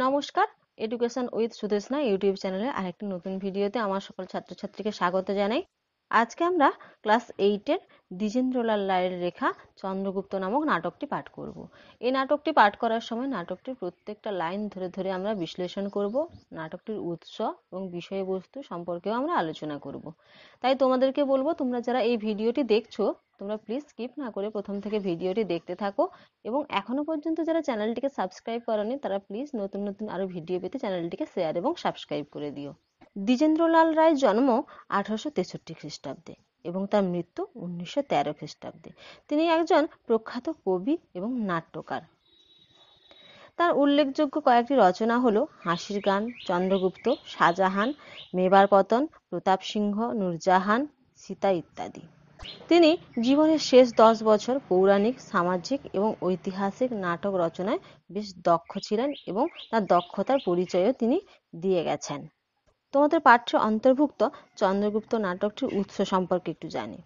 নমস্কার, education with Sudeshna YouTube চ্যানেলে আরেকটি নতুন ভিডিওতে আমার সকল ছাত্রছাত্রীকে স্বাগত জানাই। আজকে আমরা ক্লাস 8-এর দ্বিজেন্দ্রলাল রায়ের লেখা চন্দ্রগুপ্ত নামক নাটকটি পাঠ করব। এই নাটকটি পাঠ করার সময় নাটকটির প্রত্যেকটা লাইন ধরে ধরে আমরা বিশ্লেষণ করব, নাটকটির উৎস এবং বিষয়বস্তু সম্পর্কেও আমরা আলোচনা করব। তাই তোমাদেরকে বলবো, তোমরা যারা এই ভিডিওটি দেখছো তোমরা প্লিজ স্কিপ না করে প্রথম থেকে ভিডিওটি দেখতে থাকো এবং এখনো পর্যন্ত যারা চ্যানেলটিকে সাবস্ক্রাইব করোনি তারা প্লিজ নতুন নতুন আরো ভিডিও পেতে চ্যানেলটিকে শেয়ার এবং সাবস্ক্রাইব করে দিও। দ্বিজেন্দ্রলাল রায়ের জন্ম 1863 খ্রিস্টাব্দে এবং তার মৃত্যু 1913 খ্রিস্টাব্দে। তিনি একজন প্রখ্যাত কবি এবং নাট্যকার। তার উল্লেখযোগ্য কয়েকটি রচনা হলো হাসির গান, চন্দ্রগুপ্ত, শাহজাহান, মেবার পতন, প্রতাপ সিংহ, নূরজাহান, সীতা ইত্যাদি। তিনি জীবনের শেষ 10 বছর পৌরাণিক, সামাজিক এবং ঐতিহাসিক নাটক রচনায় বেশ দক্ষ ছিলেন এবং তার দক্ষতার পরিচয়ও তিনি দিয়ে গেছেন। তোমাদের পাঠ্যে অন্তর্ভুক্ত চন্দ্রগুপ্ত নাটকটির উৎস সম্পর্কে একটু জানি।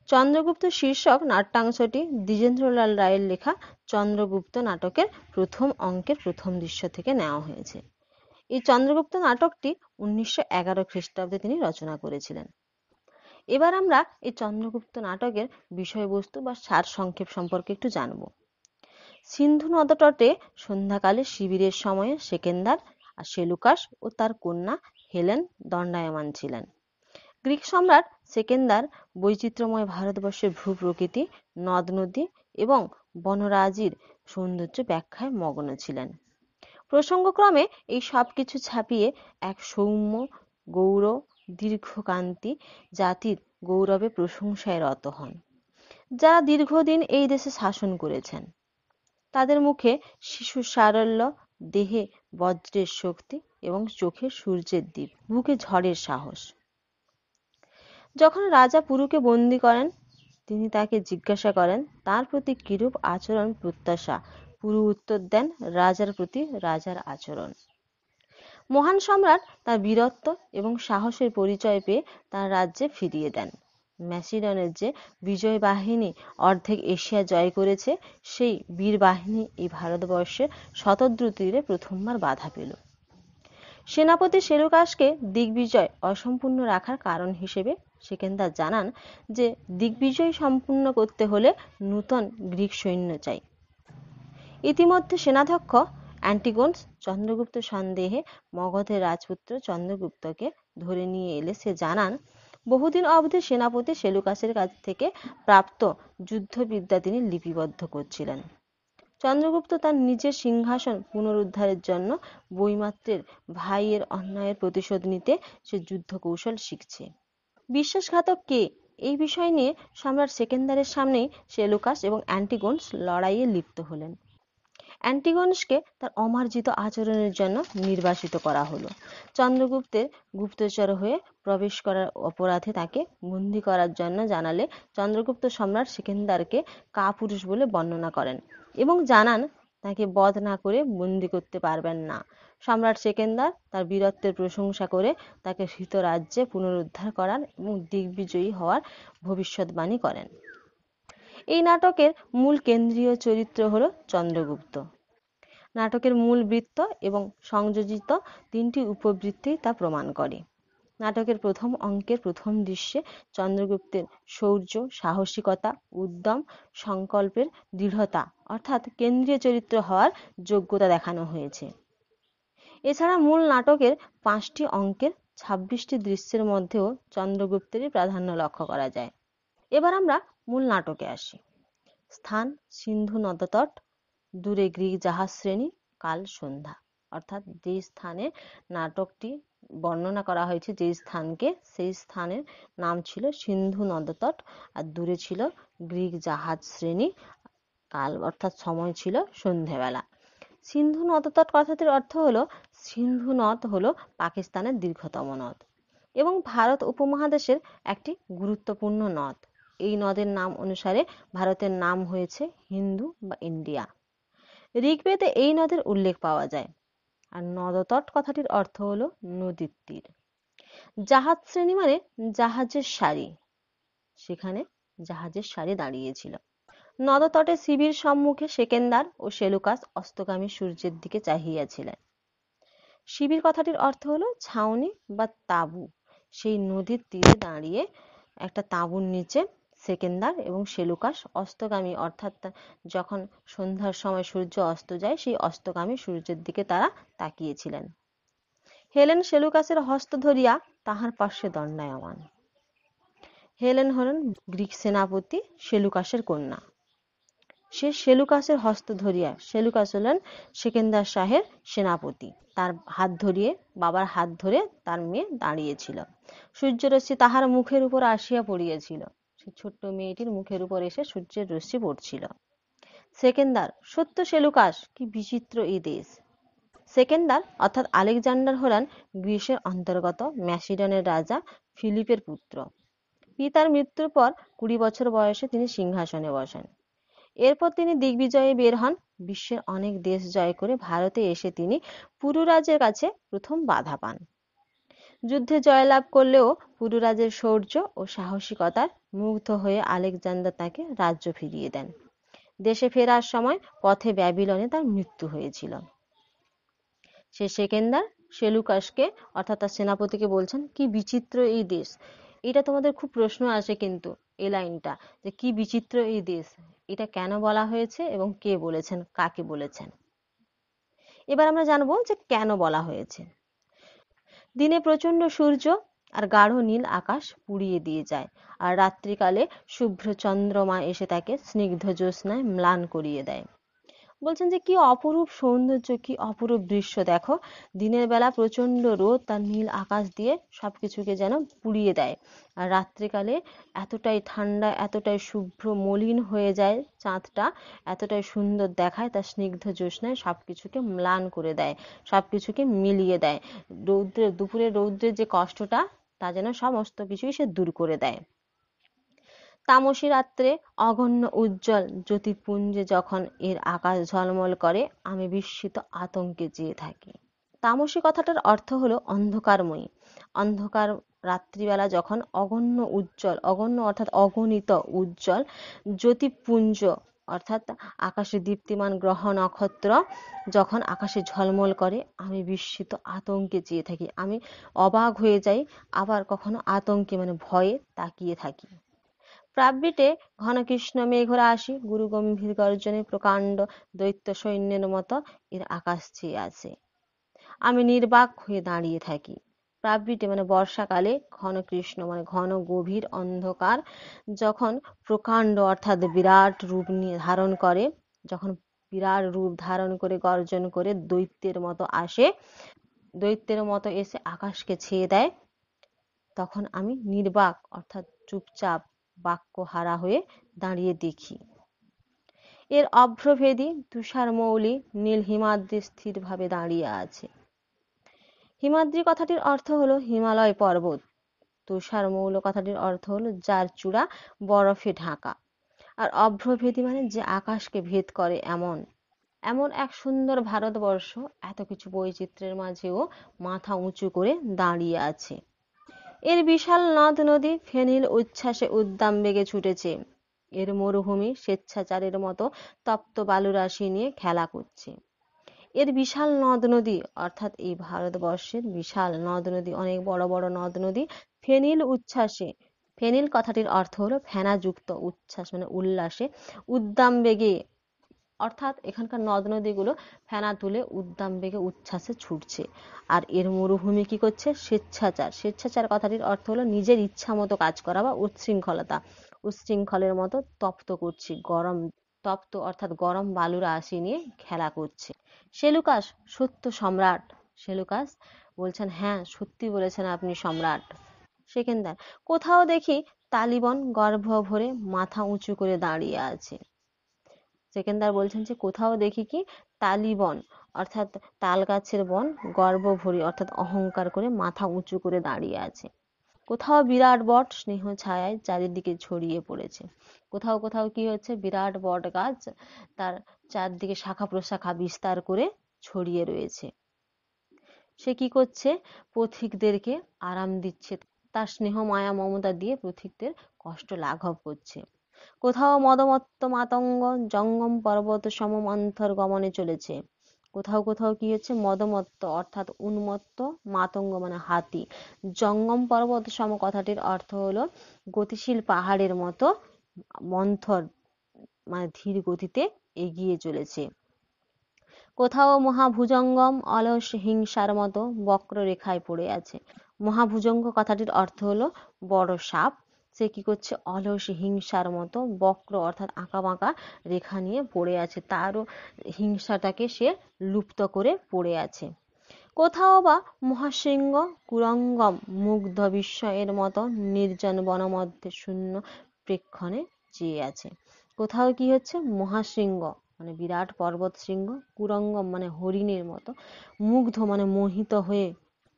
চন্দ্রগুপ্ত শীর্ষক নাট্যাংশটি দ্বিজেন্দ্রলাল রায়ের লেখা চন্দ্রগুপ্ত নাটকের প্রথম অঙ্কের প্রথম দৃশ্য থেকে নেওয়া হয়েছে। এই চন্দ্রগুপ্ত নাটকটি 1911 খ্রিস্টাব্দে তিনি রচনা করেছিলেন। এবার আমরা এই চন্দ্রগুপ্ত নাটকের বিষয়বস্তু বা সার সংক্ষেপ সম্পর্কে একটু জানব। সিন্ধু নদতটে সন্ধ্যাকালে শিবিরের সময়ে সেকেন্দার আর সেলুকাস ও তার কন্যা হেলেন দণ্ডায়মান ছিলেন। গ্রিক সম্রাট সেকেন্দার বৈচিত্র্যময় ভারতবর্ষের ভূপ্রকৃতি, নদ নদী এবং বনরাজির সৌন্দর্য ব্যাখ্যায় মগ্ন ছিলেন। প্রসঙ্গক্রমে এই সব কিছু ছাপিয়ে এক সৌম্য গৌর দীর্ঘকান্তি জাতির গৌরবে প্রশংসায় রত হন, যারা দীর্ঘদিন এই দেশে শাসন করেছেন। তাদের মুখে শিশুর সারল্য, দেহে বজ্রের শক্তি এবং চোখে সূর্যের দীপ, বুকে ঝড়ের সাহস। যখন রাজা পুরুকে বন্দী করেন, তিনি তাকে জিজ্ঞাসা করেন তার প্রতি কিরূপ আচরণ প্রত্যাশা। পুরু উত্তর দেন, রাজার প্রতি রাজার আচরণ। মহান সম্রাট তার বীরত্ব এবং সাহসের পরিচয় পেয়ে তার রাজ্যে ফিরিয়ে দেন। ম্যাসিডনের যে বিজয় বাহিনী অর্ধেক এশিয়া জয় করেছে, সেই বীর বাহিনী এই ভারতবর্ষের শতদ্রু তীরে প্রথমবার বাধা পেল। সেনাপতি সেলুকাসকে দিগ্বিজয় অসম্পূর্ণ রাখার কারণ হিসেবে সেকেন্দার জানান যে দিগ্বিজয় সম্পূর্ণ করতে হলে নূতন গ্রিক সৈন্য চাই। ইতিমধ্যে সেনাধ্যক্ষ অ্যান্টিগোনস চন্দ্রগুপ্ত সন্দেহে মগধের রাজপুত্র চন্দ্রগুপ্তকে ধরে নিয়ে এলে সে জানান বহুদিন অবধি সেনাপতি সেলুকাসের কাছ থেকে প্রাপ্ত যুদ্ধবিদ্যা তিনি লিপিবদ্ধ করছিলেন। চন্দ্রগুপ্ত তার নিজের সিংহাসন পুনরুদ্ধারের জন্য বৈমাত্রের ভাইয়ের অন্যায়ের প্রতিশোধ নিতে সে যুদ্ধ কৌশল শিখছে। বিশ্বাসঘাতক কে, এই বিষয় নিয়ে সম্রাট সেকেন্দারের সামনেই সেলুকাস এবং অ্যান্টিগোনস লড়াইয়ে লিপ্ত হলেন। অ্যান্টিগোনসকে তার অমার্জিত আচরণের জন্য নির্বাসিত করা হলো। চন্দ্রগুপ্তের গুপ্তচর হয়ে প্রবেশ করার অপরাধে তাকে বন্দী করার জন্য জানালে চন্দ্রগুপ্ত সম্রাট সেকেন্দারকে কাপুরুষ বলে বর্ণনা করেন এবং জানান তাকে বধ না করে বন্দী করতে পারবেন না। সম্রাট সেকেন্দার তার বীরত্বের প্রশংসা করে তাকে হৃত রাজ্যে পুনরুদ্ধার করার এবং দিগ্বিজয়ী হওয়ার ভবিষ্যৎবাণী করেন। এই নাটকের মূল কেন্দ্রীয় চরিত্র হল চন্দ্রগুপ্ত। নাটকের মূল বৃত্ত এবং সংযোজিত 3টি উপবৃত্তি তা প্রমাণ করে। নাটকের প্রথম অঙ্কের প্রথম দৃশ্যে চন্দ্রগুপ্তের শৌর্য, সাহসিকতা, উদ্যম, সংকল্পের দৃঢ়তা অর্থাৎ কেন্দ্রীয় চরিত্র হওয়ার যোগ্যতা দেখানো হয়েছে। এছাড়া মূল নাটকের 5টি অঙ্কের 26টি দৃশ্যের মধ্যেও চন্দ্রগুপ্তেরই প্রাধান্য লক্ষ্য করা যায়। এবার আমরা মূল নাটকে আসি। স্থান সিন্ধু নদতট, দূরে গ্রিক জাহাজ শ্রেণী, কাল সন্ধ্যা। অর্থাৎ যে স্থানে নাটকটি বর্ণনা করা হয়েছে, যে স্থানকে, সেই স্থানের নাম ছিল সিন্ধু নদতট আর দূরে ছিল গ্রিক জাহাজ শ্রেণী, কাল অর্থাৎ সময় ছিল সন্ধ্যেবেলা। সিন্ধু নদতট কথাটির অর্থ হলো সিন্ধু নদ হলো পাকিস্তানের দীর্ঘতম নদ এবং ভারত উপমহাদেশের একটি গুরুত্বপূর্ণ নদ। এই নদের নাম অনুসারে ভারতের নাম হয়েছে হিন্দু বা ইন্ডিয়া। ঋগ্বেদে এই নদের উল্লেখ পাওয়া যায়। আর নদতট কথাটির অর্থ হলো নদীর তীর। জাহাজ শ্রেণী মানে জাহাজের সারি, সেখানে জাহাজের সারি দাঁড়িয়েছিল। নদতটে শিবির সম্মুখে সেকেন্দার ও সেলুকাস অস্তগামী সূর্যের দিকে চাহিয়াছিলেন। শিবির কথাটির অর্থ হলো ছাউনি বা তাঁবু। সেই নদীর তীরে দাঁড়িয়ে একটা তাঁবুর নিচে সেকেন্দার এবং সেলুকাস অস্তগামী অর্থাৎ যখন সন্ধ্যার সময় সূর্য অস্ত যায় সেই অস্তগামী সূর্যের দিকে তারা তাকিয়েছিলেন। হেলেন সেলুকাসের হস্ত ধরিয়া তাহার পার্শ্বে দণ্ডায়মান। হেলেন হলেন গ্রিক সেনাপতি সেলুকাসের কন্যা। সে সেলুকাসের হস্ত ধরিয়া, সেলুকাস হলেন সেকেন্দার শাহের সেনাপতি, তার হাত ধরিয়ে, বাবার হাত ধরে তার মেয়ে দাঁড়িয়েছিল। সূর্যরশ্মি তাহার মুখের উপর আসিয়া পড়িয়াছিল। সে ছোট্ট মেয়েটির মুখের উপর এসে সূর্যের রশ্মি পড়ছিল। সেকেন্দার, সত্য সেলুকাস, কি বিচিত্র এই দেশ। সেকেন্দার অর্থাৎ আলেকজান্ডার হলেন গ্রিসের অন্তর্গত ম্যাসিডনের রাজা ফিলিপের পুত্র। পিতার মৃত্যুর পর 20 বছর বয়সে তিনি সিংহাসনে বসেন। এরপর তিনি দিগ্বিজয়ে বের হন। বিশ্বের অনেক দেশ জয় করে ভারতে এসে তিনি পুরুরাজের কাছে প্রথম বাধা পান। যুদ্ধে জয়লাভ করলেও পুরুরাজের শৌর্য ও সাহসিকতার মুগ্ধ হয়ে আলেকজান্ডার তাকে রাজ্য ফিরিয়ে দেন। দেশে ফেরার সময় পথে ব্যাবিলনে তার মৃত্যু হয়েছিল। সে সেকেন্দার সেলুকাসকে অর্থাৎ তার সেনাপতিকে বলছেন, কি বিচিত্র এই দেশ। এটা তোমাদের খুব প্রশ্ন আসে কিন্তু এই লাইনটা, যে কি বিচিত্র এই দেশ, এটা কেন বলা হয়েছে এবং কে বলেছেন, কাকে বলেছেন। এবার আমরা জানবো যে কেন বলা হয়েছে। দিনে প্রচন্ড সূর্য আর গাঢ় নীল আকাশ পুড়িয়ে দিয়ে যায়, আর রাত্রিকালে শুভ্র চন্দ্রমা এসে তাকে স্নিগ্ধ জ্যোৎস্নায় ম্লান করিয়ে দেয়। বলছেন যে কি অপরূপ সৌন্দর্য, কি অপরূপ দৃশ্য দেখো। দিনের বেলা প্রচন্ড রোদ তার নীল আকাশ দিয়ে সবকিছুকে যেন পুড়িয়ে দেয়, আর রাত্রিকালে এতটাই ঠান্ডা, এতটাই শুভ্র মলিন হয়ে যায় চাঁদটা, এতটাই সুন্দর দেখায়, তার স্নিগ্ধ জ্যোৎস্নায় সবকিছুকে ম্লান করে দেয়, সবকিছুকে মিলিয়ে দেয়। দুপুরের রৌদ্রের যে কষ্টটা তা যেন সমস্ত কিছুই সে দূর করে দেয়। তামসী রাত্রে অগণ্য উজ্জ্বল জ্যোতিপুঞ্জে যখন এর আকাশ ঝলমল করে, আমি বিস্মিত আতঙ্কে চেয়ে থাকি। তামসী কথাটার অর্থ হলো অন্ধকারময়ী। অন্ধকার রাত্রিবেলা যখন অগণ্য উজ্জ্বল, অগণ্য অর্থাৎ অগণিত উজ্জ্বল জ্যোতিপুঞ্জ অর্থাৎ আকাশে দীপ্তিমান গ্রহ নক্ষত্র যখন আকাশে ঝলমল করে, আমি বিস্মিত আতঙ্কে চেয়ে থাকি। আমি অবাক হয়ে যাই, আবার কখনো আতঙ্কে মানে ভয়ে তাকিয়ে থাকি। প্রাবৃটে ঘনকৃষ্ণ মেঘরাশি গুরুগম্ভীর গর্জনে প্রকাণ্ড দৈত্য সৈন্যের মতো এর আকাশ ছেয়ে আছে। আমি নির্বাক হয়ে দাঁড়িয়ে থাকি। প্রাবৃটে মানে বর্ষাকালে, ঘনকৃষ্ণ মানে ঘন গভীর অন্ধকার যখন প্রকাণ্ড অর্থাৎ বিরাট রূপ নিয়ে ধারণ করে, যখন বিরাট রূপ ধারণ করে গর্জন করে দৈত্যের মতো আসে, দৈত্যের মতো এসে আকাশকে ছেয়ে দেয়, তখন আমি নির্বাক অর্থাৎ চুপচাপ বাক্যহারা হয়ে দাঁড়িয়ে দেখি। এর অভ্রভেদী তুষারমৌলি নীল হিমাদ্রি স্থিরভাবে দাঁড়িয়ে আছে। হিমাদ্রি কথাটির অর্থ হলো হিমালয় পর্বত। তুষারমৌল কথাটির অর্থ হলো যার চূড়া বরফে ঢাকা। আর অভ্রভেদী মানে যে আকাশকে ভেদ করে এমন। এমন এক সুন্দর ভারতবর্ষ এত কিছু বৈচিত্র্যের মাঝেও মাথা উঁচু করে দাঁড়িয়ে আছে। এর বিশাল নদ নদী ফেনিল উচ্ছ্বাসে উদ্দাম বেগে ছুটেছে। এর মরুভূমি স্বেচ্ছাচারের মতো তপ্ত বালুরাশি নিয়ে খেলা করছে। এর বিশাল নদ নদী অর্থাৎ এই ভারতবর্ষের বিশাল নদ নদী, অনেক বড় বড় নদ নদী ফেনিল উচ্ছ্বাসে, ফেনিল কথাটির অর্থ হলো ফেনাযুক্ত, উচ্ছ্বাস মানে উল্লাসে, উদ্দাম বেগে অর্থাৎ এখানকার নদ নদীগুলো ফেনা তুলে উদ্দাম বেগে উচ্ছ্বাসে ছুটছে। আর এর মরুভূমি কি করছে? স্বেচ্ছাচার। স্বেচ্ছাচার কথাটির অর্থ হলো নিজের ইচ্ছা মতো কাজ করা বা উচ্ছৃঙ্খলতা। উচ্ছৃঙ্খলের মতো তপ্ত করছে, গরম তপ্ত অর্থাৎ গরম বালুরা রাশি নিয়ে খেলা করছে। সেলুকাস সত্য সম্রাট। সেলুকাস বলছেন, হ্যাঁ সত্যি বলেছেন আপনি সম্রাট। সেকেন্দার, কোথাও দেখি তালিবন গর্ভ ভরে মাথা উঁচু করে দাঁড়িয়ে আছে। সেকেন্দার বলছেন যে কোথাও দেখি কি তালিবন অর্থাৎ তাল গাছের বন গর্বভরি অর্থাৎ অহংকার করে মাথা উঁচু করে দাঁড়িয়ে আছে। কোথাও বিরাট বট স্নেহ ছায়ায় চারিদিকে ছড়িয়ে পড়েছে। কোথাও কোথাও কি হচ্ছে, বিরাট বট গাছ তার চারদিকে শাখা প্রশাখা বিস্তার করে ছড়িয়ে রয়েছে। সে কি করছে? পথিকদেরকে আরাম দিচ্ছে, তার স্নেহ মায়া মমতা দিয়ে পথিকদের কষ্ট লাঘব করছে। কোথাও মদমত্ত মাতঙ্গ জঙ্গম পর্বত সম মন্থর গমনে চলেছে। কোথাও কোথাও কি হচ্ছে, মদমত্ত অর্থাৎ উন্মত্ত, মাতঙ্গ মানে হাতি, জঙ্গম পর্বত সম কথাটির অর্থ হলো গতিশীল পাহাড়ের মতো মন্থর মানে ধীর গতিতে এগিয়ে চলেছে। কোথাও মহাভুজঙ্গম অলস হিংসার মতো বক্ররেখায় পড়ে আছে। মহাভুজঙ্গ কথাটির অর্থ হলো বড় সাপ, সে কি করছে, অলস হিংসার মতো বক্র অর্থাৎ আঁকাবাঁকা রেখা নিয়ে পড়ে আছে, তারও হিংসাটাকে সে লুপ্ত করে পড়ে আছে। কোথাও বা মহাশৃঙ্গ কুরঙ্গম মুগ্ধ বিস্ময়ের মতো নির্জন বনমধ্যে শূন্য প্রেক্ষণে চেয়ে আছে। কোথাও কি হচ্ছে, মহাশৃঙ্গ মানে বিরাট পর্বত শৃঙ্গ, কুরঙ্গম মানে হরিণের মতো, মুগ্ধ মানে মোহিত হয়ে,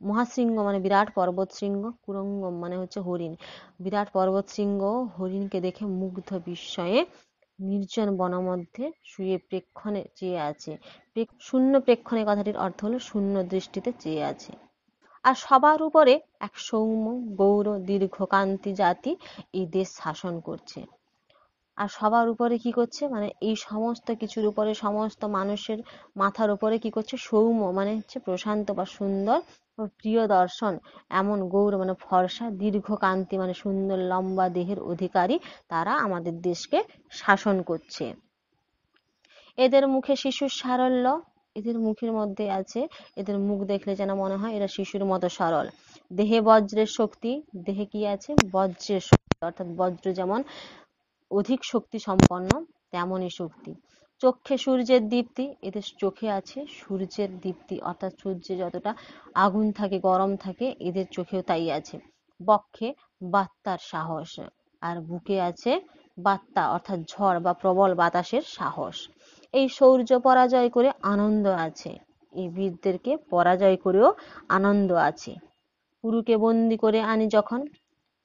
মহাশৃঙ্গ মানে বিরাট পর্বত শৃঙ্গ, কুরঙ্গম মানে হচ্ছে হরিণ, বিরাট পর্বত শৃঙ্গ হরিণকে দেখে মুগ্ধ বিস্ময়ে নির্জন বনমধ্যে শুয়ে প্রেক্ষণে চেয়ে আছে। শূন্য প্রেক্ষণে কথাটির অর্থ হলো শূন্য দৃষ্টিতে চেয়ে আছে। আর সবার উপরে এক সৌম্য গৌর দীর্ঘকান্তি জাতি এই দেশ শাসন করছে। আর সবার উপরে কি করছে, মানে এই সমস্ত কিছুর উপরে, সমস্ত মানুষের মাথার উপরে কি করছে, সৌম্য মানে হচ্ছে প্রশান্ত বা সুন্দর, প্রিয় দর্শন এমন গৌর মানে ফর্সা, দীর্ঘকান্তি মানে সুন্দর লম্বা দেহের অধিকারী তারা আমাদের দেশকে শাসন করছে। এদের মুখে শিশুর সারল্য, এদের মুখের মধ্যে আছে, এদের মুখ দেখলে যেন মনে হয় এরা শিশুর মতো সরল। দেহে বজ্রের শক্তি, দেহে কি আছে, বজ্রের শক্তি, অর্থাৎ বজ্র যেমন অধিক শক্তি সম্পন্ন তেমনই শক্তি। চোখে সূর্যের দীপ্তি, এদের চোখে আছে সূর্যের দীপ্তি, অর্থাৎ সূর্যে যতটা আগুন থাকে, গরম থাকে, এদের চোখেও তাই আছে। বক্ষে বাত্তার সাহস, আর বুকে আছে বাত্তা অর্থাৎ ঝড় বা প্রবল বাতাসের সাহস। এই সৌর্য পরাজয় করে আনন্দ আছে, এই বীরদেরকে পরাজয় করেও আনন্দ আছে। পুরুকে বন্দি করে আনি যখন,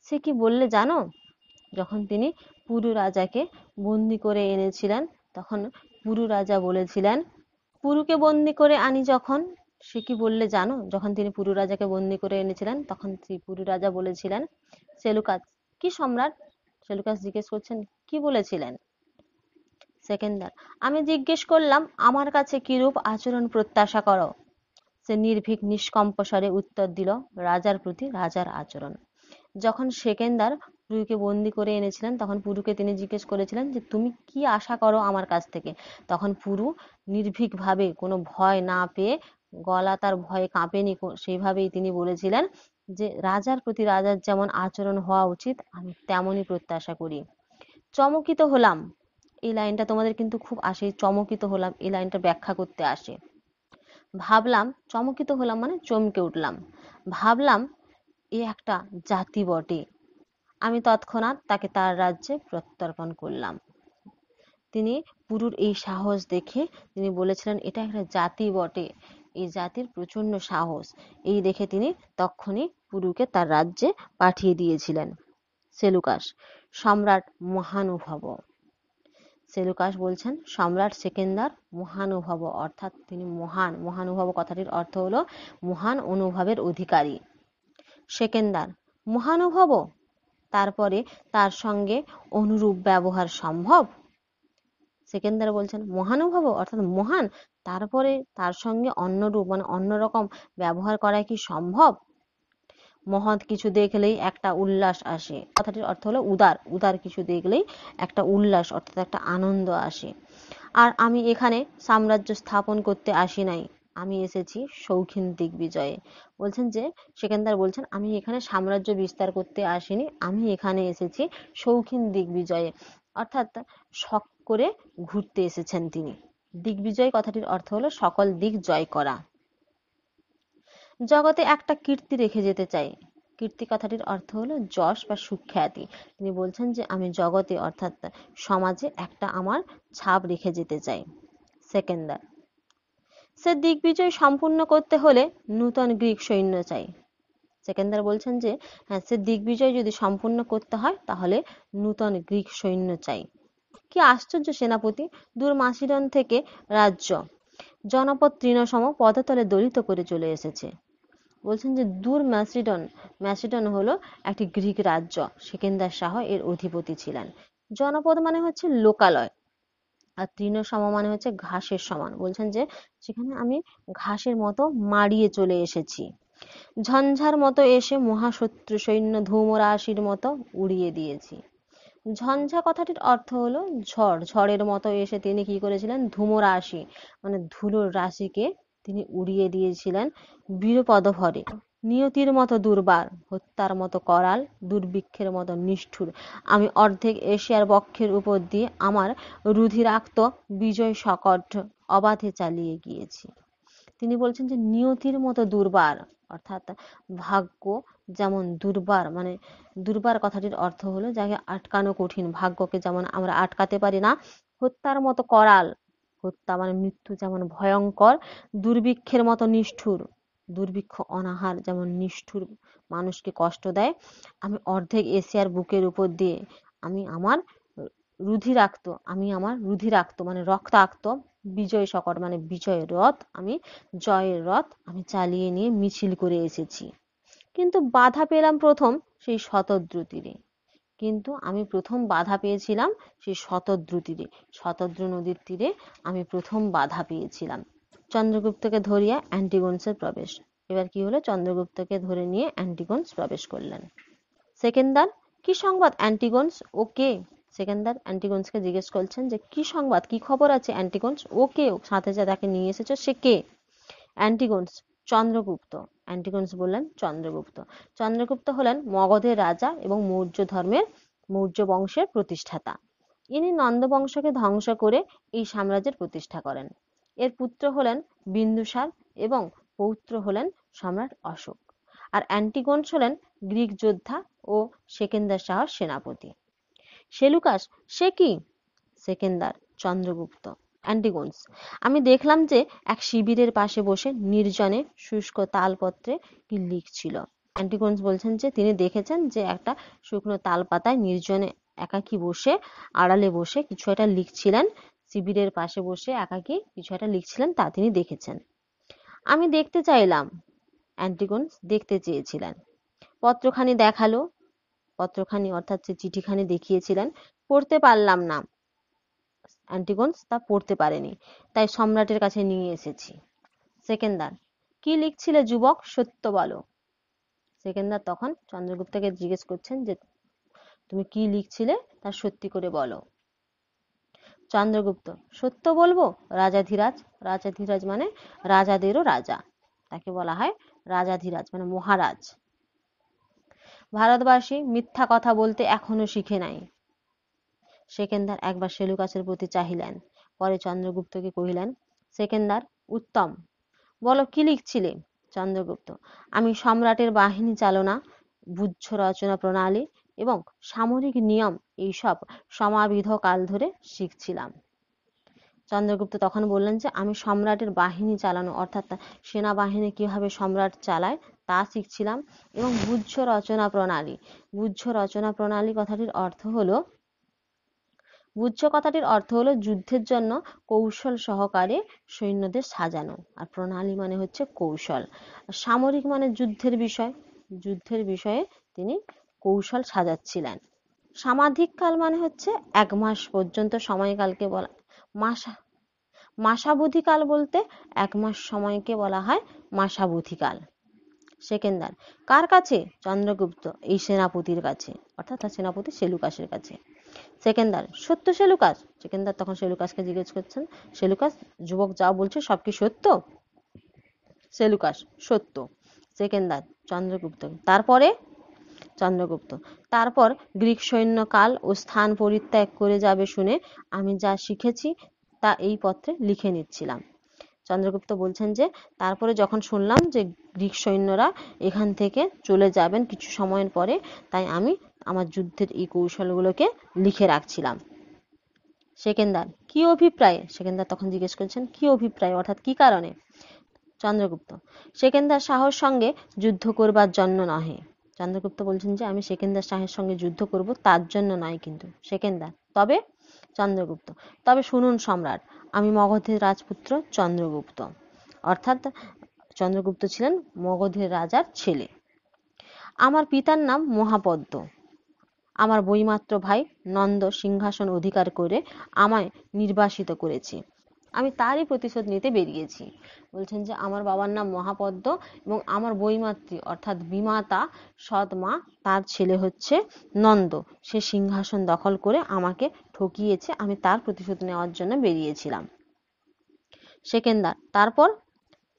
সে কি বললে জানো, যখন তিনি পুরু রাজাকে বন্দি করে এনেছিলেন, তখন পুরু রাজা বলেছিলেন, পুরুকে বন্দি করে আনি যখন, সে কি বললে জানো, যখন তিনি পুরু রাজাকে বন্দি করে এনেছিলেন তখন সেই পুরু রাজা বলেছিলেন, সেলুকাস কি সম্রাট, সেলুকাস জিজ্ঞেস করছেন কি বলেছিলেন। সেকেন্দার, আমি জিজ্ঞেস করলাম আমার কাছে কিরূপ আচরণ প্রত্যাশা করো। সে নির্ভীক নিষ্কম্প স্বরে উত্তর দিল, রাজার প্রতি রাজার আচরণ। যখন সেকেন্দার পুরুকে বন্দি করে এনেছিলেন তখন পুরুকে তিনি জিজ্ঞেস করেছিলেন যে তুমি কি আশা করো আমার কাছ থেকে। তখন পুরু নির্ভীকভাবে কোনো ভয় না পেয়ে, গলা তার ভয়ে কাঁপেনি, সেইভাবেই তিনি বলেছিলেন যে রাজার প্রতি রাজার যেমন আচরণ হওয়া উচিত আমি তেমনই প্রত্যাশা করি। চমকিত হলাম, এই লাইনটা তোমাদের কিন্তু খুব আসে, চমকিত হলাম এই লাইনটা ব্যাখ্যা করতে আসে। ভাবলাম, চমকিত হলাম মানে চমকে উঠলাম, ভাবলাম এ একটা জাতি বটে। আমি তৎক্ষণাৎ তাকে তার রাজ্যে প্রত্যর্পণ করলাম। তিনি পুরুর এই সাহস দেখে তিনি বলেছিলেন এটা একটা জাতি বটে, এই জাতির প্রচন্ড সাহস, এই দেখে তিনি তক্ষুনি পুরুকে তার রাজ্যে পাঠিয়ে দিয়েছিলেন। সেলুকাস, সম্রাট মহানুভব। সেলুকাস বলছেন সম্রাট সেকেন্দার মহানুভব, অর্থাৎ তিনি মহান, মহানুভব কথাটির অর্থ হলো মহান অনুভবের অধিকারী। সেকেন্দার, মহানুভব, তারপরে তার সঙ্গে অনুরূপ ব্যবহার সম্ভব। সেকেন্দার বলছেন মহানুভব অর্থাৎ মহান, তারপরে তার সঙ্গে অন্যরূপ মানে অন্যরকম ব্যবহার করা কি সম্ভব। মহৎ কিছু দেখলেই একটা উল্লাস আসে, কথাটির অর্থ হলো উদার, উদার কিছু দেখলেই একটা উল্লাস অর্থাৎ একটা আনন্দ আসে। আর আমি এখানে সাম্রাজ্য স্থাপন করতে আসি নাই, আমি এসেছি শৌখিন দিগ্বিজয়ে। বলছেন যে সেকেন্দার বলছেন আমি এখানে সাম্রাজ্য বিস্তার করতে আসিনি, আমি এখানে এসেছি শৌখিন দিগ্বিজয়ে, অর্থাৎ শখ করে ঘুরতে এসেছেন তিনি। দিগ্বিজয় কথাটির অর্থ হলো সকল দিক জয় করা। জগতে একটা কীর্তি রেখে যেতে চাই, কীর্তি কথাটির অর্থ হলো যশ বা সুখ্যাতি। তিনি বলছেন যে আমি জগতে অর্থাৎ সমাজে একটা আমার ছাপ রেখে যেতে চাই। সেকেন্দার, সে দিগ্বিজয় সম্পূর্ণ করতে হলে নূতন গ্রিক সৈন্য চাই। সেকেন্দার বলছেন যে হ্যাঁ, সে দিগ্বিজয় যদি সম্পূর্ণ করতে হয় তাহলে নূতন গ্রিক সৈন্য চাই। কি আশ্চর্য সেনাপতি, দূর মাসিডন থেকে রাজ্য জনপদ তৃণসম পদতলে দলিত করে চলে এসেছে। বলছেন যে দূর ম্যাসিডন, ম্যাসিডন হলো একটি গ্রিক রাজ্য, সেকেন্দার শাহ এর অধিপতি ছিলেন। জনপদ মানে হচ্ছে লোকালয়, আর তৃণসম মানে হচ্ছে ঘাসের সমান। বলছেন যে সেখানে আমি ঘাসের মতো মাড়িয়ে চলে এসেছি। ঝঞ্ঝার মতো এসে মহাশত্রু সৈন্য ধূমরাশির মতো উড়িয়ে দিয়েছি। ঝঞ্ঝা কথাটির অর্থ হলো ঝড়। ঝড়ের মতো এসে তিনি কি করেছিলেন? ধূমরাশি মানে ধুলোর রাশিকে তিনি উড়িয়ে দিয়েছিলেন বীরপদ ভরে। নিয়তির মতো দুর্বার, হত্যার মতো করাল, দুর্ভিক্ষের মতো নিষ্ঠুর, আমি অর্ধেক এশিয়ার বক্ষের উপর দিয়ে আমার রুধিরাক্ত বিজয় শকট অবাধে চালিয়ে গিয়েছি। তিনি বলছেন যে নিয়তির মতো দুর্বার, অর্থাৎ ভাগ্য যেমন দুর্বার, মানে দুর্বার কথাটির অর্থ হলো যাকে আটকানো কঠিন, ভাগ্যকে যেমন আমরা আটকাতে পারি না। হত্যার মতো করাল, হত্যা মানে মৃত্যু যেমন ভয়ঙ্কর। দুর্ভিক্ষের মতো নিষ্ঠুর, দুর্ভিক্ষ অনাহার যেমন নিষ্ঠুর মানুষকে কষ্ট দেয়। আমি অর্ধেক এশিয়ার বুকের উপর দিয়ে আমি আমার রুধিরাক্ত মানে রক্তাক্ত বিজয় শকট মানে বিজয়ের রথ, আমি জয়ের রথ আমি চালিয়ে নিয়ে মিছিল করে এসেছি। কিন্তু বাধা পেলাম প্রথম সেই শতদ্রু তীরে। কিন্তু আমি প্রথম বাধা পেয়েছিলাম সেই শতদ্রু তীরে, শতদ্রু নদীর তীরে আমি প্রথম বাধা পেয়েছিলাম। চন্দ্রগুপ্তকে ধরিয়া অ্যান্টিগোনসের প্রবেশ। এবার কি হলো? চন্দ্রগুপ্তকে ধরে নিয়ে অ্যান্টিগোনস প্রবেশ করলেন। সেকেন্দার, কি সংবাদ অ্যান্টিগোনস? ও কে? সেকেন্দার অ্যান্টিগোনসকে জিজ্ঞেস করছেন যে কি সংবাদ, কি খবর আছে অ্যান্টিগোনস? ও কে? সাথে যে তাকে নিয়ে এসেছো সে কে? অ্যান্টিগোনস, চন্দ্রগুপ্ত। অ্যান্টিগোনস বললেন চন্দ্রগুপ্ত। চন্দ্রগুপ্ত হলেন মগধের রাজা এবং মৌর্য বংশের প্রতিষ্ঠাতা। ইনি নন্দ বংশকে ধ্বংস করে এই সাম্রাজ্যের প্রতিষ্ঠা করেন। এর পুত্র হলেন বিন্দুসার এবং পৌত্র হলেন সম্রাট অশোক। আর অ্যান্টিগোনস হলেন গ্রিক যোদ্ধা ও সেকেন্দার শাহর সেনাপতি। সেলুকাস, সে কি? সেকেন্দার, চন্দ্রগুপ্ত। অ্যান্টিগোনস, আমি দেখলাম যে এক শিবিরের পাশে বসে নির্জনে শুষ্ক তালপত্রে কি লিখছিল। অ্যান্টিগোনস বলছেন যে তিনি দেখেছেন যে একটা শুকনো তাল পাতায় নির্জনে একাকী বসে, আড়ালে বসে কিছু একটা লিখছিলেন। শিবিরের পাশে বসে একাকী কিছু একটা লিখছিলেন, তা তিনি দেখেছেন। আমি দেখতে চাইলাম। অ্যান্টিগোনস দেখতে চেয়েছিলেন। পত্রখানি দেখালো। পত্রখানি অর্থাৎ যে চিঠিখানি দেখিয়েছিলেন, পড়তে পারলাম না। অ্যান্টিগোনস তা পড়তে পারেনি, তাই সম্রাটের কাছে নিয়ে এসেছি। সেকেন্দার, কি লিখছিলে যুবক, সত্য বলো। সেকেন্দার তখন চন্দ্রগুপ্তকে জিজ্ঞেস করছেন যে তুমি কি লিখছিলে তা সত্যি করে বলো। চন্দ্রগুপ্ত, সত্য বলবো রাজাধিরাজ। রাজাধিরাজ মানে রাজাদেরও রাজা, তাকে বলা হয় রাজাধিরাজ মানে মহারাজ। ভারতবাসী মিথ্যা কথা বলতে এখনো শিখে নাই। সেকেন্দার একবার সেলুকাসের প্রতি চাহিলেন, পরে চন্দ্রগুপ্তকে কহিলেন, সেকেন্দার উত্তম, বলো কি লিখছিলে। চন্দ্রগুপ্ত, আমি সম্রাটের বাহিনী চালনা, বুদ্ধ রচনা প্রণালী এবং সামরিক নিয়ম এইসব সমাবিধ কাল ধরে শিখছিলাম। চন্দ্রগুপ্ত তখন বললেন যে আমি সম্রাটের বাহিনী চালানো অর্থাৎ সেনাবাহিনী কিভাবে সম্রাট চালায় তা শিখছিলাম, এবং বুদ্ধ রচনা প্রণালী। বুদ্ধ রচনা প্রণালী কথাটির অর্থ হলো যুদ্ধের জন্য কৌশল সহকারে সৈন্যদের সাজানো, আর প্রণালী মানে হচ্ছে কৌশল। সামরিক মানে যুদ্ধের বিষয়ে তিনি কৌশল সাজাচ্ছিলেন। সামাধিক কাল মানে হচ্ছে 1 মাস পর্যন্ত সময়কালকে বলা। মাসাবধি কাল বলতে 1 মাস সময়কে বলা হয় মাসাবধি কাল। সেকেন্দার, কার কাছে? চন্দ্রগুপ্ত, এই সেনাপতির কাছে, অর্থাৎ তার সেনাপতি সেলুকাসের কাছে। সেকেন্দার, সত্য সেলুকাস? সেকেন্দার তখন সেলুকাসকে জিজ্ঞেস করছেন, সেলুকাস যুবক যা বলছে সব কি সত্য? সেলুকাস, সত্য। সেকেন্দার, চন্দ্রগুপ্ত, তারপরে? চন্দ্রগুপ্ত, তারপর গ্রিক সৈন্য কাল ও স্থান পরিত্যাগ করে যাবে শুনে আমি যা শিখেছি তা এই পত্রে লিখে নিচ্ছিলাম। চন্দ্রগুপ্ত বলছেন যে তারপরে যখন শুনলাম যে গ্রিক সৈন্যরা এখান থেকে চলে যাবেন কিছু সময়ের পরে, তাই আমি আমার যুদ্ধের এই কৌশলগুলোকে লিখে রাখছিলাম। সেকেন্দার, কি অভিপ্রায়? সেকেন্দার তখন জিজ্ঞেস করছেন কি অভিপ্রায় অর্থাৎ কি কারণে? চন্দ্রগুপ্ত, সেকেন্দার শাহর সঙ্গে যুদ্ধ করবার জন্য নহে। চন্দ্রগুপ্ত বলছেন যে আমি সেকেন্দার শাহের সঙ্গে যুদ্ধ করব তার জন্য নয় কিন্তু। সেকেন্দার, তবে? চন্দ্রগুপ্ত, তবে শুনুন সম্রাট, আমি মগধের রাজপুত্র চন্দ্রগুপ্ত, অর্থাৎ চন্দ্রগুপ্ত ছিলেন মগধের রাজার ছেলে। আমার পিতার নাম মহাপদ্ম, আমার বইমাত্র ভাই নন্দ সিংহাসন অধিকার করে আমায় নির্বাসিত করেছে, আমি তারই প্রতিশোধ নিতে বেরিয়েছি। বলছেন যে আমার বাবার নাম মহাপদ্ম এবং আমার বইমাতৃ অর্থাৎ বিমাতা সৎ মা, তার ছেলে হচ্ছে নন্দ, সে সিংহাসন দখল করে আমাকে ঠকিয়েছে, আমি তার প্রতিশোধ নেওয়ার জন্য বেরিয়েছিলাম। সেকেন্দার, তারপর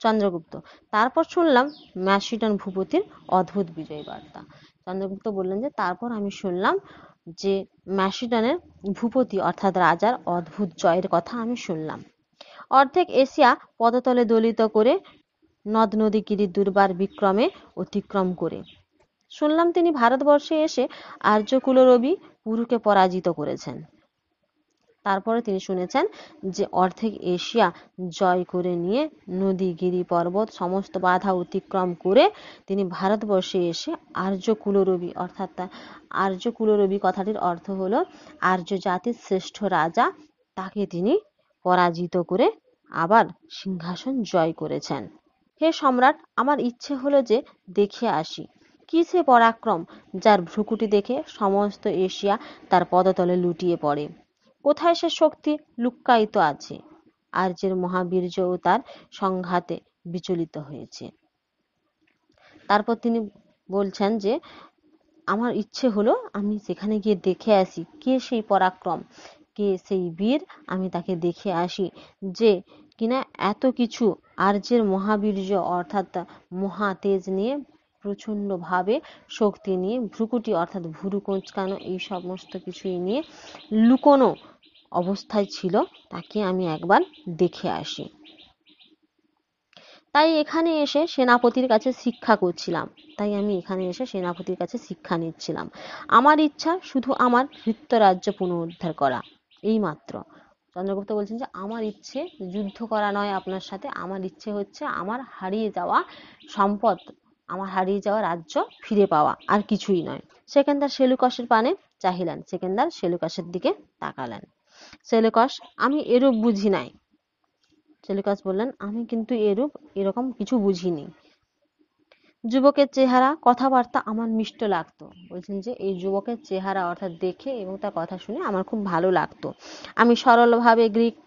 চন্দ্রগুপ্ত, তারপর শুনলাম ম্যাসিডন ভূপতির অদ্ভুত বিজয় বার্তা। চন্দ্রগুপ্ত বললেন যে তারপর আমি শুনলাম যে ম্যাসিডনের ভূপতি অর্থাৎ রাজার অদ্ভুত জয়ের কথা আমি শুনলাম। অর্ধেক এশিয়া পদতলে দলিত করে নদ নদী গিরি দুর্বার বিক্রমে অতিক্রম করে শুনলাম তিনি ভারতবর্ষে এসে আর্যকুলরবি পুরুকে পরাজিত করেছেন। তারপরে তিনি শুনেছেন যে অর্ধেক এশিয়া জয় করে নিয়ে নদী গিরি পর্বত সমস্ত বাধা অতিক্রম করে তিনি ভারতবর্ষে এসে আর্যকুলরবি অর্থাৎ আর্যকুলরবি কথাটির অর্থ হলো আর্য জাতির শ্রেষ্ঠ রাজা, তাকে তিনি পরাজিত করে আবার সিংহাসন জয় করেছেন। হে সম্রাট, আমার ইচ্ছে হলো যে দেখে আসি কি সে পরাক্রম যার ভ্রুকুটি দেখে সমস্ত এশিয়া তার পদতলে লুটিয়ে পড়ে। কোথায় সে শক্তি লুক্কায়িত আছে? আর্যের মহাবীর্য ও তার সংঘাতে বিচলিত হয়েছে। তারপর তিনি বলছেন যে আমার ইচ্ছে হলো আমি সেখানে গিয়ে দেখে আসি কে সেই পরাক্রম, কে সেই বীর, আমি তাকে দেখে আসি যে কিনা এত কিছু আর্যের মহাবীর্য অর্থাৎ মহাতেজ নিয়ে, প্রচন্ড ভাবে শক্তি নিয়ে, ভ্রুকুটি অর্থাৎ ভুরু কোঁচকানো, এই সমস্ত কিছুই নিয়ে লুকোনো অবস্থায় ছিল, তাকে আমি একবার দেখে আসি। তাই এখানে এসে সেনাপতির কাছে শিক্ষা করছিলাম, শিক্ষা নিচ্ছিলাম। আমার ইচ্ছা শুধু আমার হৃত্যরাজ্য পুনরুদ্ধার করা, এই মাত্র। চন্দ্রগুপ্ত বলছেন যে আমার ইচ্ছে যুদ্ধ করা নয় আপনার সাথে, আমার ইচ্ছে হচ্ছে আমার হারিয়ে যাওয়া সম্পদ, আমার হারিয়ে যাওয়া রাজ্য ফিরে পাওয়া, আর কিছুই নয়। সেকেন্দার সেলুকাসের পানে চাহিলেন, সেকেন্দার সেলুকাসের দিকে তাকালেন। সেলুকাস, আমি এরূপ বুঝি নাই। সেলুকাস বললেন, আমি কিন্তু এরকম কিছু বুঝিনি। যুবকের চেহারা কথাবার্তা আমার মিষ্ট লাগতো। বলছেন যে এই যুবকের চেহারা অর্থাৎ দেখে এবং তার কথা শুনে আমার খুব ভালো লাগতো। আমি সরলভাবে গ্রিক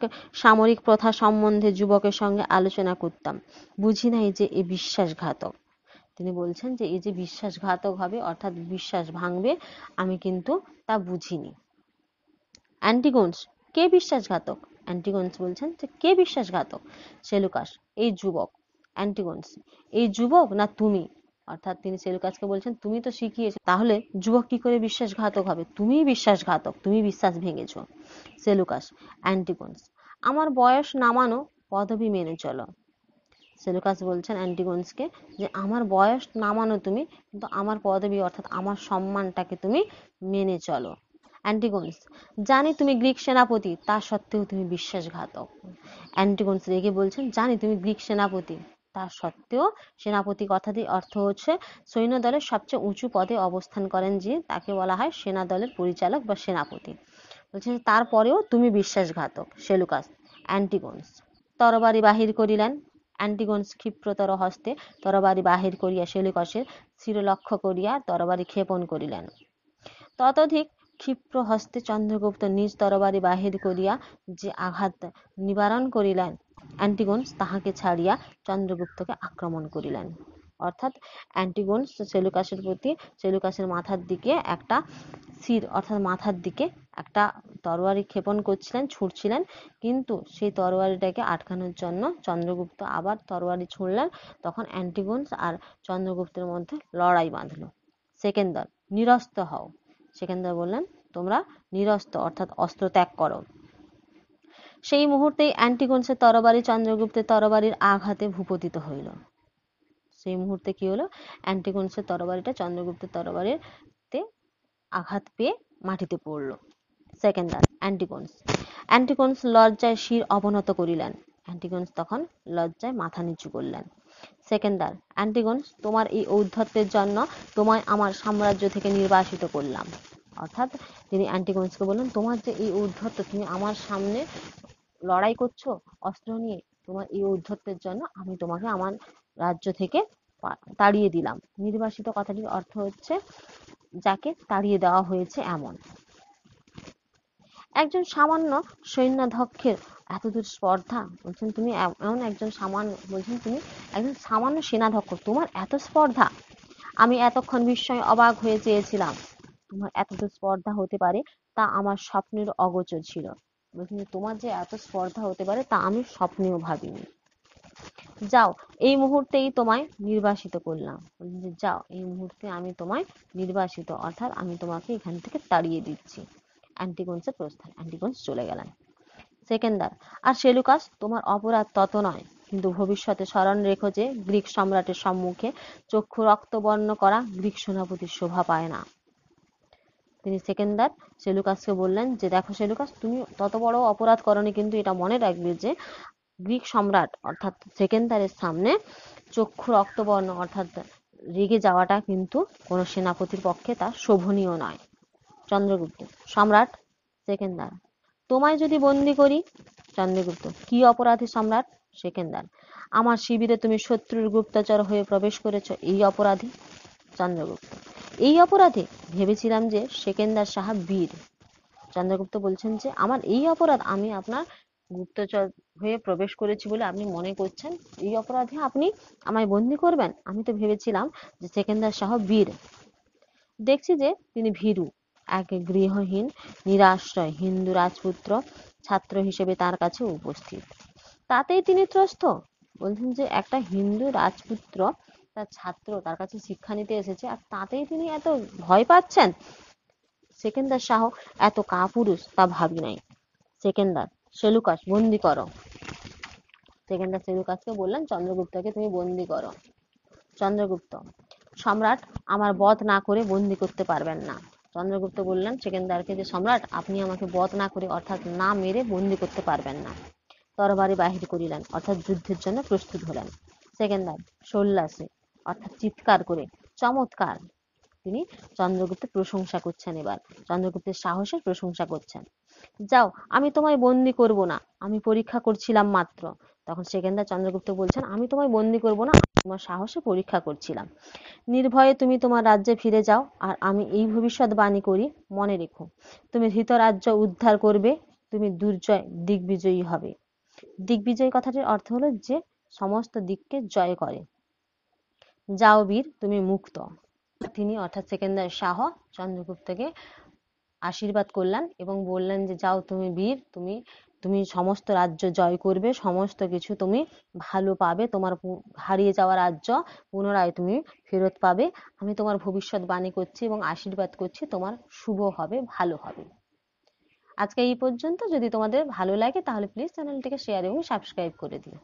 সামরিক প্রথা সম্বন্ধে যুবকের সঙ্গে আলোচনা করতাম, বুঝি নাই যে এ বিশ্বাসঘাতক। তিনি বলছেন যে এই যে বিশ্বাসঘাতক হবে অর্থাৎ বিশ্বাস ভাঙবে, আমি কিন্তু তা বুঝিনি। অ্যান্টিগোনস, কে বিশ্বাসঘাতক? অ্যান্টিগোনস বলছেন যে কে বিশ্বাসঘাতক? সেলুকাস, এই যুবক। অ্যান্টিগোনস, এই যুবক না তুমি? অর্থাৎ তিনি সেলুকাসকে বলছেন তুমি তো শিখিয়েছো, তাহলে যুবক কি করে বিশ্বাসঘাতক হবে? তুমিই বিশ্বাসঘাতক, তুমি বিশ্বাস ভেঙেছো। সেলুকাস, অ্যান্টিগোনস, আমার বয়স নামানো পদবি মেনে চলো। সেলুকাস বলছেন অ্যান্টিগোনসকে যে আমার বয়স নামানো তুমি, কিন্তু আমার পদবি অর্থাৎ আমার সম্মানটাকে তুমি মেনে চলো। অ্যান্টিগোনস, জানি তুমি গ্রিক সেনাপতি, তা সত্ত্বেও তুমি বিশ্বাসঘাতক। অ্যান্টিগোনস রেগে বলছেন জানি তুমি গ্রিক সেনাপতি, তা সত্ত্বেও, সেনাপতি কথাটির অর্থ হচ্ছে সৈন্য দলের সবচেয়ে উঁচু পদে অবস্থান করেন যে, তাকে বলা হয় সেনা দলের পরিচালক বা সেনাপতি। বলছেন তারপরেও তুমি বিশ্বাসঘাতক। সেলুকাস, অ্যান্টিগোনস তরবারি বাহির করিলেন। অ্যান্টিগোনস ক্ষিপ্রতর হস্তে তরবারি বাহির করিয়া সেলুকাসের শিরলক্ষ্য করিয়া তরবারি ক্ষেপণ করিলেন। ততোধিক ক্ষিপ্র হস্তে চন্দ্রগুপ্ত নিজ তরবারি বাহির করিয়া যে আঘাত নিবারণ করিলেন, অ্যান্টিগোনস তাহাকে ছাড়িয়া চন্দ্রগুপ্তকে আক্রমণ করিলেন। অর্থাৎ অ্যান্টিগোনস সেলুকাসের প্রতি, সেলুকাসের মাথার দিকে একটা শির অর্থাৎ মাথার দিকে একটা তরবারি ক্ষেপণ করছিলেন, ছুঁড়ছিলেন, কিন্তু সেই তরবারিটাকে আটকানোর জন্য চন্দ্রগুপ্ত আবার তরবারি ছুঁড়লেন। তখন অ্যান্টিগোনস আর চন্দ্রগুপ্তের মধ্যে লড়াই বাঁধল। সেকেন্দার, নিরস্ত হও। সেকেন্দার বললেন তোমরা নিরস্ত অর্থাৎ অস্ত্র ত্যাগ করো। সেই মুহূর্তেই অ্যান্টিগোনসের তরবারি চন্দ্রগুপ্তের তরবারির আঘাতে ভূপতিত হইল। সেই মুহূর্তে কি হলো? অ্যান্টিগোনসের তরবারিটা চন্দ্রগুপ্তের তরবারিতে আঘাত পেয়ে মাটিতে পড়ল। সেকেন্দার, অ্যান্টিগোনস, অ্যান্টিগোনস লজ্জায় শির অবনত করিলেন। অ্যান্টিগোনস তখন লজ্জায় মাথা নিচু করলেন। সেকেন্দার, অ্যান্টিগোনস, তোমার এই ঔদ্ধত্যের জন্য তোমায় আমার সাম্রাজ্য থেকে নির্বাসিত করলাম। অর্থাৎ তিনি অ্যান্টিগোনসকে বললেন তোমার যে এই ঔদ্ধত্য, তুমি আমার সামনে লড়াই করছো অস্ত্র নিয়ে, তোমার এই ঔদ্ধত্যের জন্য আমি তোমাকে আমার রাজ্য থেকে তাড়িয়ে দিলাম। নির্বাসিত কথাটির অর্থ হচ্ছে যাকে তাড়িয়ে দেওয়া হয়েছে এমন। একজন সামান্য সৈন্যাধ্যক্ষের এতদূর স্পর্ধা, বলছেন তুমি এমন একজন সামান্য, বলছেন তুমি একজন সামান্য সেনাধ্যক্ষ, তোমার এত স্পর্ধা। আমি এতক্ষণ বিস্ময়ে অবাক হয়ে চেয়েছিলাম, তোমার এতদূর স্পর্ধা হতে পারে তা আমার স্বপ্নের অগোচর ছিল। বলছেন তোমার যে এত স্পর্ধা হতে পারে তা আমি স্বপ্নেও ভাবিনি। যাও, এই মুহূর্তেই তোমায় নির্বাসিত করলাম। যাও, এই মুহূর্তে আমি তোমায় নির্বাসিত, অর্থাৎ আমি তোমাকে এখান থেকে তাড়িয়ে দিচ্ছি। অ্যান্টিগোনসের প্রস্থান, অ্যান্টিগোনস চলে গেলেন। সেকেন্দার, আর সেলুকাস, তোমার অপরাধ তত নয়, কিন্তু ভবিষ্যতে স্মরণ রেখো যে গ্রিক সম্রাটের সম্মুখে চক্ষু রক্তবর্ণ করা গ্রিক সেনাপতির শোভা পায় না। তিনি সেকেন্দার সেলুকাসকে বললেন যে দেখো সেলুকাস, তুমি তত বড় অপরাধ করনি, কিন্তু এটা মনে রাখবে যে গ্রিক সম্রাট অর্থাৎ সেকেন্দারের সামনে চক্ষু রক্তবর্ণ অর্থাৎ রেগে যাওয়াটা কিন্তু কোনো সেনাপতির পক্ষে তা শোভনীয় নয়। চন্দ্রগুপ্ত, সম্রাট। সেকেন্দার, তোমায় যদি বন্দি করি। চন্দ্রগুপ্ত, কি অপরাধী সম্রাট? সেকেন্দার, আমার শিবিরে তুমি শত্রুর গুপ্তচর হয়ে প্রবেশ করেছ, এই অপরাধী। চন্দ্রগুপ্ত, এই অপরাধে ভেবেছিলাম যে সেকেন্দার সাহা বীর। চন্দ্রগুপ্ত বলছেন যে আমার এই অপরাধ, আমি আপনার গুপ্তচর হয়ে প্রবেশ করেছি বলে আপনি মনে করছেন, এই অপরাধে আপনি আমায় বন্দি করবেন? আমি তো ভেবেছিলাম যে সেকেন্দার শাহ বীর। দেখছি যে তিনি ভীরু, এক গৃহহীন নিরাশ্রয় হিন্দু রাজপুত্র ছাত্র হিসেবে তার কাছে উপস্থিত। তাতেই তিনি ত্রস্ত। বলছেন যে একটা হিন্দু রাজপুত্র তার ছাত্র তার কাছে শিক্ষা নিতে এসেছে, আর তাতেই তিনি এত ভয় পাচ্ছেন। সেকেন্দার শাহ এত কাপুরুষ তা ভাবি নাই। সেকেন্দার সেলুকাস, বন্দি করো। সেকেন্দার সেলুকাসকে বললেন চন্দ্রগুপ্তকে তুমি বন্দি করো। চন্দ্রগুপ্ত, সম্রাট, আমার বধ না করে বন্দি করতে পারবেন না। চন্দ্রগুপ্ত বললেন সেকেন্দারকে যে সম্রাট, আপনি আমাকে বধ না করে অর্থাৎ না মেরে বন্দি করতে পারবেন না। তরবারি বাহির করিলেন, অর্থাৎ যুদ্ধের জন্য প্রস্তুত হলেন। সেকেন্দার সোল্লাসে অর্থাৎ চিৎকার করে, চমৎকার। তিনি চন্দ্রগুপ্তের প্রশংসা করছেন, এবার চন্দ্রগুপ্তের সাহসের প্রশংসা করছেন। যাও, আমি তোমায় বন্দি করব না, আমি পরীক্ষা করছিলাম মাত্র। তখন সেকেন্দার চন্দ্রগুপ্ত বলছেন আমি তোমায় বন্দি করব না, তোমার সাহসে পরীক্ষা করছিলাম। নির্ভয়ে তুমি তোমার রাজ্যে ফিরে যাও, আর আমি এই ভবিষ্যৎবাণী করি, মনে রেখো, তুমি ধৃতরাজ্য উদ্ধার করবে, তুমি দুর্জয় দিগ্বিজয়ী হবে। দিগ্বিজয়ী কথাটির অর্থ হলো যে সমস্ত দিককে জয় করে। যাও বীর, তুমি মুক্ত। তিনি অর্থাৎ সেকেন্দার শাহ চন্দ্রগুপ্তকে আশীর্বাদ করলেন এবং বললেন যে যাও তুমি বীর, তুমি তুমি সমস্ত রাজ্য জয় করবে, সমস্ত কিছু তুমি ভালো পাবে, তোমার হারিয়ে যাওয়া রাজ্য পুনরায় তুমি ফেরত পাবে। আমি তোমার ভবিষ্যৎবাণী করছি এবং আশীর্বাদ করছি, তোমার শুভ হবে, ভালো হবে। আজকে এই পর্যন্ত। যদি তোমাদের ভালো লাগে তাহলে প্লিজ চ্যানেলটিকে শেয়ার এবং সাবস্ক্রাইব করে দিও।